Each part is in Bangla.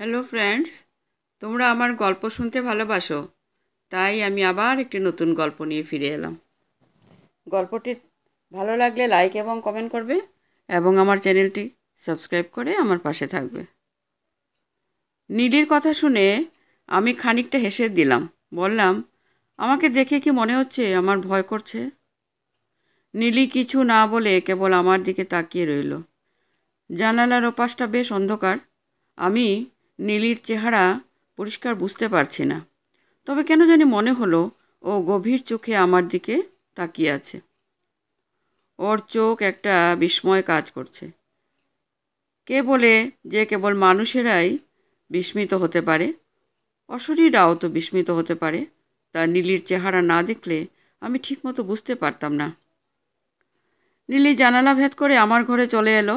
হ্যালো ফ্রেন্ডস, তোমরা আমার গল্প শুনতে ভালোবাসো, তাই আমি আবার একটি নতুন গল্প নিয়ে ফিরে এলাম। গল্পটি ভালো লাগলে লাইক এবং কমেন্ট করবে এবং আমার চ্যানেলটি সাবস্ক্রাইব করে আমার পাশে থাকবে। নীলির কথা শুনে আমি খানিকটা হেসে দিলাম। বললাম, আমাকে দেখে কি মনে হচ্ছে আমার ভয় করছে? নীলি কিছু না বলে কেবল আমার দিকে তাকিয়ে রইল। জানালার ওপাশটা বেশ অন্ধকার। আমি নীলির চেহারা পরিষ্কার বুঝতে পারছি না, তবে কেন জানি মনে হলো ও গভীর চোখে আমার দিকে তাকিয়ে আছে। ওর চোখ একটা বিস্ময় কাজ করছে। কে বলে যে কেবল মানুষেরাই বিস্মিত হতে পারে, অশরীরাও তো বিস্মিত হতে পারে। তার নীলির চেহারা না দেখলে আমি ঠিকমতো বুঝতে পারতাম না। নীলি জানালা ভেদ করে আমার ঘরে চলে এলো।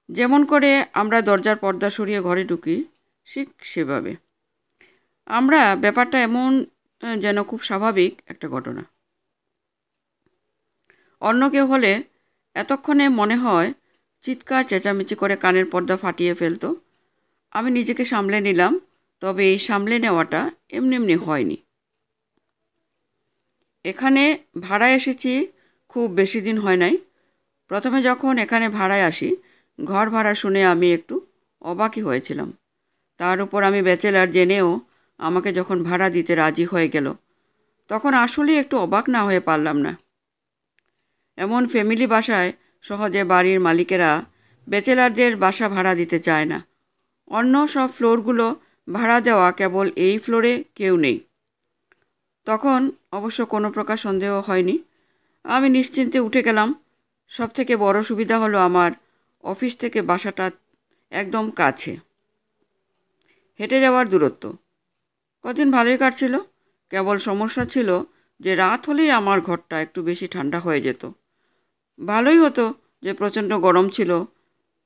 যেমন করে আমরা দরজার পর্দা সরিয়ে ঘরে ঢুকি, ঠিক সেভাবে। ব্যাপারটা এমন যেন খুব স্বাভাবিক একটা ঘটনা। অন্য কেউ হলে এতক্ষণে মনে হয় চিৎকার চেঁচামেচি করে কানের পর্দা ফাটিয়ে ফেলতো। আমি নিজেকে সামলে নিলাম, তবে এই সামলে নেওয়াটা এমনি এমনি হয়নি। এখানে ভাড়ায় এসেছি খুব বেশি দিন হয় নাই। প্রথমে যখন এখানে ভাড়ায় আসি, ঘর ভাড়া শুনে আমি একটু অবাকই হয়েছিলাম। তার উপর আমি ব্যাচেলার জেনেও আমাকে যখন ভাড়া দিতে রাজি হয়ে গেল, তখন আসলেই একটু অবাক না হয়ে পারলাম না। এমন ফ্যামিলি বাসায় সহজে বাড়ির মালিকেরা ব্যাচেলারদের বাসা ভাড়া দিতে চায় না। অন্য সব ফ্লোরগুলো ভাড়া দেওয়া, কেবল এই ফ্লোরে কেউ নেই। তখন অবশ্য কোনো প্রকার সন্দেহ হয়নি। আমি নিশ্চিন্তে উঠে গেলাম। সবথেকে বড় সুবিধা হলো আমার অফিস থেকে বাসাটা একদম কাছে, হেঁটে যাওয়ার দূরত্ব। কদিন ভালোই কাটছিল, কেবল সমস্যা ছিল যে রাত হলেই আমার ঘরটা একটু বেশি ঠান্ডা হয়ে যেত। ভালোই হতো যে প্রচণ্ড গরম ছিল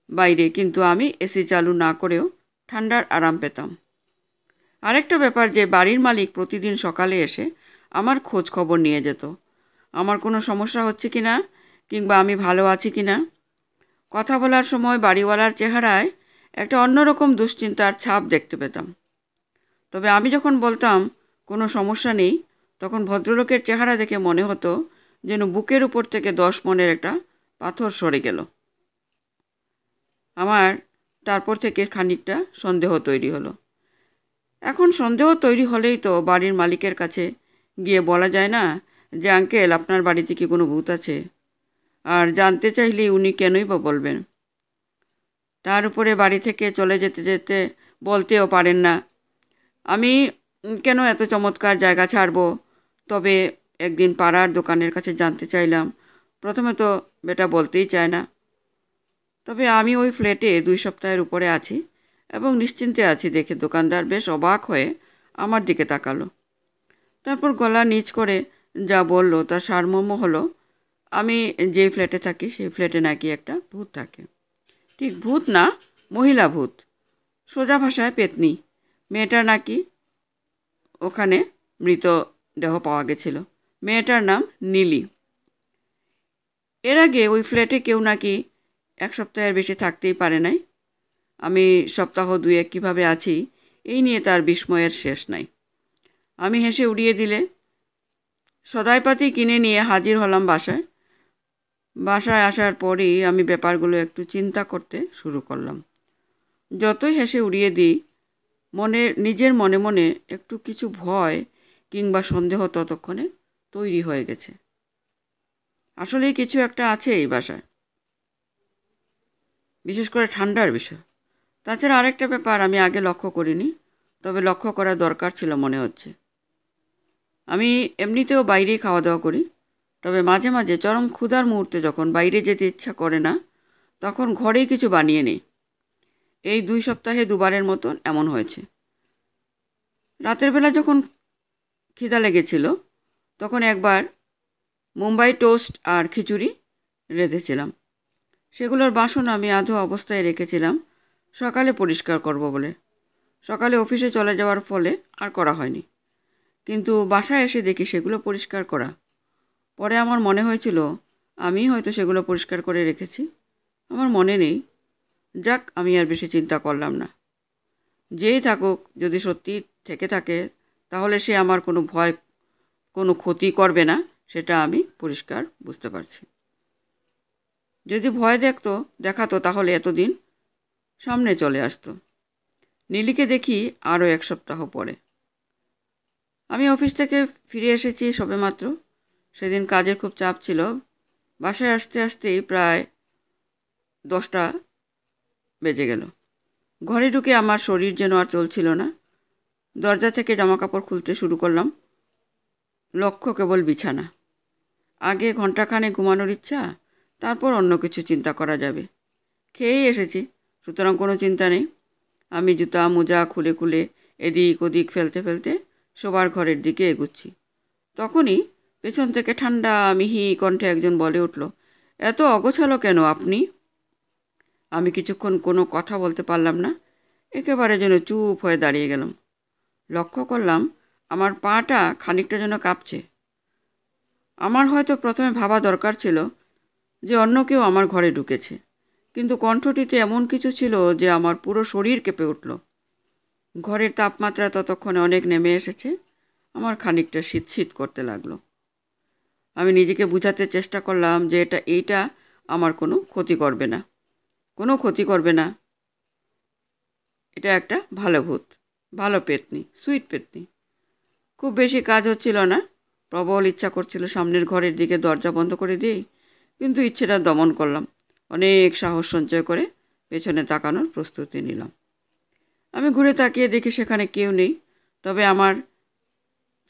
বাইরে, কিন্তু আমি এসি চালু না করেও ঠান্ডার আরাম পেতাম। আরেকটা ব্যাপার যে বাড়ির মালিক প্রতিদিন সকালে এসে আমার খোঁজ খবর নিয়ে যেত, আমার কোনো সমস্যা হচ্ছে কি না, কিংবা আমি ভালো আছি কি না। কথা বলার সময় বাড়িওয়ালার চেহারায় একটা অন্যরকম দুশ্চিন্তার ছাপ দেখতে পেতাম। তবে আমি যখন বলতাম কোনো সমস্যা নেই, তখন ভদ্রলোকের চেহারা দেখে মনে হতো যেন বুকের উপর থেকে 10 মণের একটা পাথর সরে গেল। আমার তারপর থেকে খানিকটা সন্দেহ তৈরি হলো। এখন সন্দেহ তৈরি হলেই তো বাড়ির মালিকের কাছে গিয়ে বলা যায় না যে, আঙ্কেল, আপনার বাড়িতে কি কোনো ভূত আছে? আর জানতে চাইলেই উনি কেনই বা বলবেন? তার উপরে বাড়ি থেকে চলে যেতে যেতে বলতেও পারেন না, আমি কেন এত চমৎকার জায়গা ছাড়ব? তবে একদিন পাড়ার দোকানের কাছে জানতে চাইলাম। প্রথমে তো বেটা বলতেই চায় না। তবে আমি ওই ফ্ল্যাটে 2 সপ্তাহের উপরে আছি এবং নিশ্চিন্তে আছি দেখে দোকানদার বেশ অবাক হয়ে আমার দিকে তাকালো। তারপর গলা নিচ করে যা বলল তার সারমর্ম হলো, আমি যেই ফ্ল্যাটে থাকি সেই ফ্ল্যাটে নাকি একটা ভূত থাকে। ঠিক ভূত না, মহিলা ভূত, সোজা ভাষায় পেতনি। মেয়েটার নাকি ওখানে মৃতদেহ পাওয়া গেছিল। মেয়েটার নাম নীলি। এর আগে ওই ফ্ল্যাটে কেউ নাকি 1 সপ্তাহের বেশি থাকতেই পারে নাই। আমি সপ্তাহ 2 কীভাবে আছি এই নিয়ে তার বিস্ময়ের শেষ নাই। আমি হেসে উড়িয়ে দিলে সদাইপাতি কিনে নিয়ে হাজির হলাম বাসায়। বাসায় আসার পরই আমি ব্যাপারগুলো একটু চিন্তা করতে শুরু করলাম। যতই হেসে উড়িয়ে দিই, নিজের মনে মনে একটু কিছু ভয় কিংবা সন্দেহ ততক্ষণে তৈরি হয়ে গেছে। আসলেই কিছু একটা আছে এই বাসায়, বিশেষ করে ঠান্ডার বিষয়। তাছাড়া আরেকটা ব্যাপার আমি আগে লক্ষ্য করিনি, তবে লক্ষ্য করা দরকার ছিল মনে হচ্ছে। আমি এমনিতেও বাইরেই খাওয়া দাওয়া করি, তবে মাঝে মাঝে চরম ক্ষুধার মুহূর্তে যখন বাইরে যেতে ইচ্ছা করে না, তখন ঘরেই কিছু বানিয়ে নিই। এই 2 সপ্তাহে 2বারের মতন এমন হয়েছে। রাতের বেলা যখন খিদা লেগেছিল, তখন একবার মুম্বাই টোস্ট আর খিচুড়ি রেঁধেছিলাম। সেগুলোর বাসন আমি আধো অবস্থায় রেখেছিলাম সকালে পরিষ্কার করব বলে। সকালে অফিসে চলে যাওয়ার ফলে আর করা হয়নি, কিন্তু বাসায় এসে দেখি সেগুলো পরিষ্কার করা। পরে আমার মনে হয়েছিল আমি হয়তো সেগুলো পরিষ্কার করে রেখেছি, আমার মনে নেই। যাক, আমি আর বেশি চিন্তা করলাম না। যেই থাকুক, যদি সত্যি থেকে থাকে তাহলে সে আমার কোনো ক্ষতি করবে না, সেটা আমি পরিষ্কার বুঝতে পারছি। যদি ভয় দেখাতো তাহলে এতদিন সামনে চলে আসতো। নীলিকে দেখি আরও 1 সপ্তাহ পরে। আমি অফিস থেকে ফিরে এসেছি সবেমাত্র। সেদিন কাজের খুব চাপ ছিল। বাসায় আসতে আসতেই প্রায় 10টা বেজে গেল। ঘরে ঢুকে আমার শরীর যেন আর চলছিল না। দরজা থেকে জামাকাপড় খুলতে শুরু করলাম। লক্ষ্য কেবল বিছানা। আগে ঘণ্টাখানেক ঘুমানোর ইচ্ছা, তারপর অন্য কিছু চিন্তা করা যাবে। খেয়েই এসেছি, সুতরাং কোনো চিন্তা নেই। আমি জুতা মোজা খুলে খুলে এদিক ওদিক ফেলতে ফেলতে শোবার ঘরের দিকে এগুচ্ছি। তখনই পেছন থেকে ঠান্ডা মিহি কণ্ঠে একজন বলে উঠল, এত অগোছালো কেন আপনি? আমি কিছুক্ষণ কোনো কথা বলতে পারলাম না। একেবারে যেন চুপ হয়ে দাঁড়িয়ে গেলাম। লক্ষ্য করলাম আমার পাটা খানিকটা যেন কাঁপছে। আমার হয়তো প্রথমে ভাবা দরকার ছিল যে অন্য কেউ আমার ঘরে ঢুকেছে, কিন্তু কণ্ঠটিতে এমন কিছু ছিল যে আমার পুরো শরীর কেঁপে উঠল। ঘরের তাপমাত্রা ততক্ষণে অনেক নেমে এসেছে। আমার খানিকটা শীত শীত করতে লাগলো। আমি নিজেকে বোঝাতে চেষ্টা করলাম যে এইটা আমার কোনো ক্ষতি করবে না, এটা একটা ভালো ভূত, ভালো পেতনি, সুইট পেতনি। খুব বেশি কাজ হচ্ছিল না। প্রবল ইচ্ছা করছিল সামনের ঘরের দিকে দরজা বন্ধ করে দিই, কিন্তু ইচ্ছেটা দমন করলাম। অনেক সাহস সঞ্চয় করে পেছনে তাকানোর প্রস্তুতি নিলাম। আমি ঘুরে তাকিয়ে দেখি সেখানে কেউ নেই, তবে আমার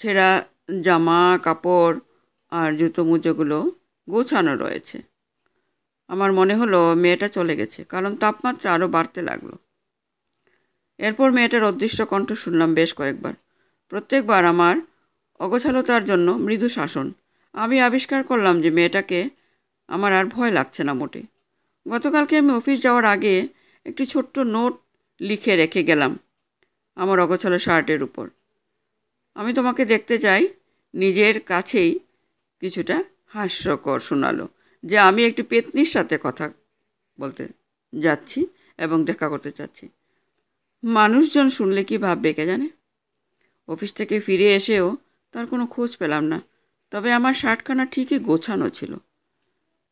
ছেঁড়া জামা কাপড় আর জুতো মুজোগুলো গোছানো রয়েছে। আমার মনে হলো মেয়েটা চলে গেছে, কারণ তাপমাত্রা আরও বাড়তে লাগলো। এরপর মেয়েটার অদৃষ্ট কণ্ঠ শুনলাম বেশ কয়েকবার। প্রত্যেকবার আমার অগোছালতার জন্য মৃদু শাসন। আমি আবিষ্কার করলাম যে মেয়েটাকে আমার আর ভয় লাগছে না মোটে। গতকালকে আমি অফিস যাওয়ার আগে একটি ছোট্ট নোট লিখে রেখে গেলাম আমার অগোছালো শার্টের উপর। আমি তোমাকে দেখতে চাই। নিজের কাছেই কিছুটা হাস্যকর শোনালো যে আমি একটি পেতনির সাথে কথা বলতে যাচ্ছি এবং দেখা করতে চাচ্ছি। মানুষজন শুনলে কি ভাববে কে জানে। অফিস থেকে ফিরে এসেও তার কোনো খোঁজ পেলাম না, তবে আমার শার্টখানা ঠিকই গোছানো ছিল।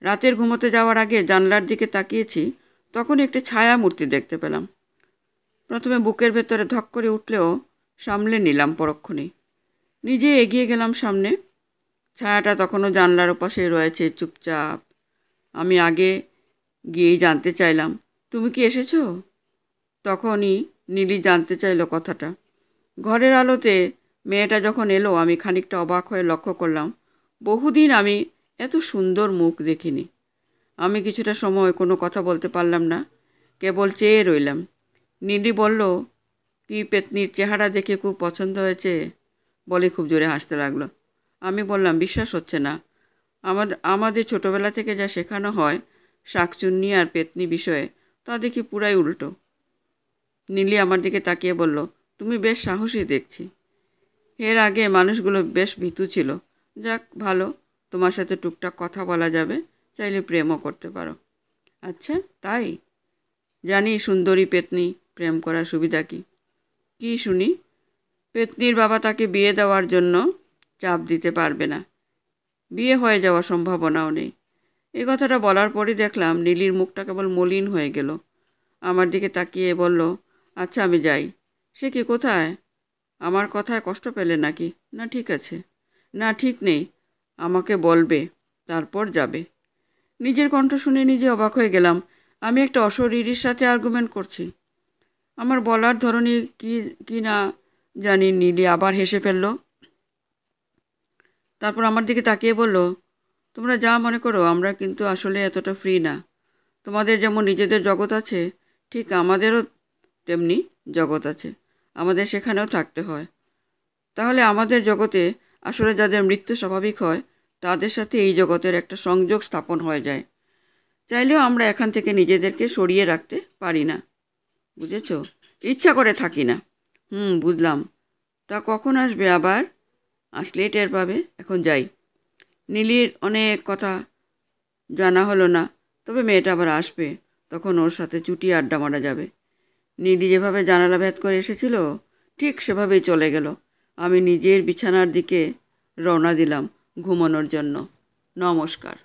রাতের ঘুমোতে যাওয়ার আগে জানলার দিকে তাকিয়েছি, তখন একটি ছায়া মূর্তি দেখতে পেলাম। প্রথমে বুকের ভেতরে ধক করে উঠলেও সামলে নিলাম পরক্ষণেই। নিজে এগিয়ে গেলাম সামনে। ছায়াটা তখনও জানলার ওপাশেই রয়েছে চুপচাপ। আমি আগে গিয়েই জানতে চাইলাম, তুমি কি এসেছো? তখনই নীলি জানতে চাইল কথাটা। ঘরের আলোতে মেয়েটা যখন এলো আমি খানিকটা অবাক হয়ে লক্ষ্য করলাম, বহুদিন আমি এত সুন্দর মুখ দেখিনি। আমি কিছুটা সময় কোনো কথা বলতে পারলাম না, কেবল চেয়ে রইলাম। নীলি বলল, কি পেতনির চেহারা দেখে খুব পছন্দ হয়েছে, বলে খুব জোরে হাসতে লাগলো। আমি বললাম, বিশ্বাস হচ্ছে না। আমাদের ছোটোবেলা থেকে যা শেখানো হয় শাকচুন্নি আর পেতনি বিষয়ে, তা দেখি পুরাই উল্টো। নীলি আমার দিকে তাকিয়ে বলল, তুমি বেশ সাহসী দেখছি। এর আগে মানুষগুলো বেশ ভীতু ছিল। যাক ভালো, তোমার সাথে টুকটাক কথা বলা যাবে, চাইলে প্রেমও করতে পারো। আচ্ছা তাই? জানি সুন্দরী পেতনি প্রেম করার সুবিধা কি? কি শুনি? পেতনির বাবা তাকে বিয়ে দেওয়ার জন্য চাপ দিতে পারবে না, বিয়ে হয়ে যাওয়ার সম্ভাবনাও নেই। এই কথাটা বলার পরই দেখলাম নীলির মুখটা কেবল মলিন হয়ে গেল। আমার দিকে তাকিয়ে বলল, আচ্ছা আমি যাই। সে কি, কোথায়? আমার কথায় কষ্ট পেলে নাকি? না ঠিক আছে। না ঠিক নেই, আমাকে বলবে, তারপর যাবে। নিজের কণ্ঠ শুনে নিজে অবাক হয়ে গেলাম। আমি একটা অশরীরীর সাথে আর্গুমেন্ট করছি। আমার বলার ধরনই কি না জানি নীলি আবার হেসে ফেলল। তারপর আমার দিকে তাকিয়ে বলল, তোমরা যা মনে করো আমরা কিন্তু আসলে এতটা ফ্রি না। তোমাদের যেমন নিজেদের জগৎ আছে, ঠিক আমাদেরও তেমনি জগৎ আছে। আমাদের সেখানেও থাকতে হয়। তাহলে আমাদের জগতে আসলে যাদের মৃত্যু স্বাভাবিক হয় তাদের সাথে এই জগতের একটা সংযোগ স্থাপন হয়ে যায়। চাইলেও আমরা এখান থেকে নিজেদেরকে সরিয়ে রাখতে পারি না। বুঝেছ? ইচ্ছা করে থাকি না। বুঝলাম। তা কখন আসবে আবার? আসলেই টের পাবে। এখন যাই। নীলির অনেক কথা জানা হলো না, তবে মেয়েটা আবার আসবে, তখন ওর সাথে চুটিয়ে আড্ডা মারা যাবে। নিডি যেভাবে জানালা ভেদ করে এসেছিল ঠিক সেভাবেই চলে গেল। আমি নিজের বিছানার দিকে রওনা দিলাম ঘুমানোর জন্য। নমস্কার।